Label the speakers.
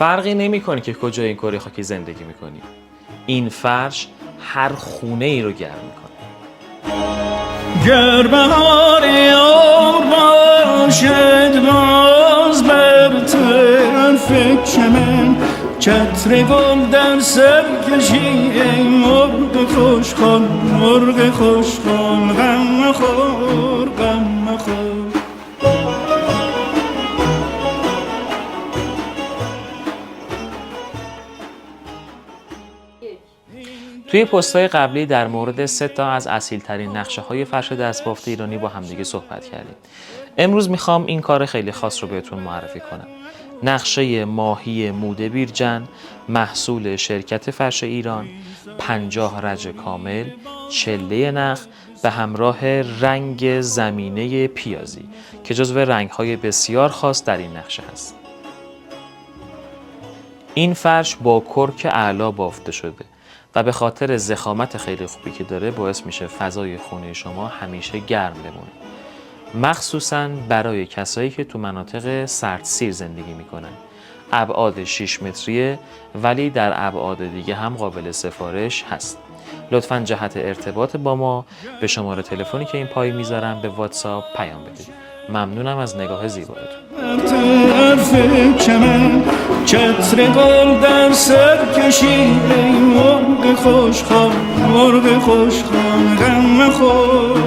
Speaker 1: فرقی نمی‌کنه که کجای این کره خاکی زندگی می‌کنی. این فرش هر خونه ای رو گرم می‌کنه.
Speaker 2: گر بهار یار باشد باز بر طرف چمن، چتر گل در سر کشی ای مرغ خوشخوان، مرغ خوشخوان، غم مخور، غم مخور.
Speaker 1: توی پست‌های قبلی در مورد 3 تا از اصیل‌ترین نقشه‌های فرش دستبافت ایرانی با همدیگه صحبت کردیم. امروز میخوام این کار خیلی خاص رو بهتون معرفی کنم. نقشه ماهی موده بیرجن، محصول شرکت فرش ایران، 50 رج کامل، چله نخ به همراه رنگ زمینه پیازی که جزو رنگ‌های بسیار خاص در این نقشه هست. این فرش با کرک اعلا بافته شده و به خاطر ضخامت خیلی خوبی که داره باعث میشه فضای خونه شما همیشه گرم بمونه. مخصوصاً برای کسایی که تو مناطق سردسیر زندگی میکنن. ابعاد 6 متریه ولی در ابعاد دیگه هم قابل سفارش هست. لطفاً جهت ارتباط با ما به شماره تلفنی که این پایین میذارم به واتساپ پیام بدید. ممنونم از نگاه زیبایتون.
Speaker 2: طرف چمن، چتر گل در سر کشی ای مرغ خوشخوان، مرغ خوشخوان، غم مخور.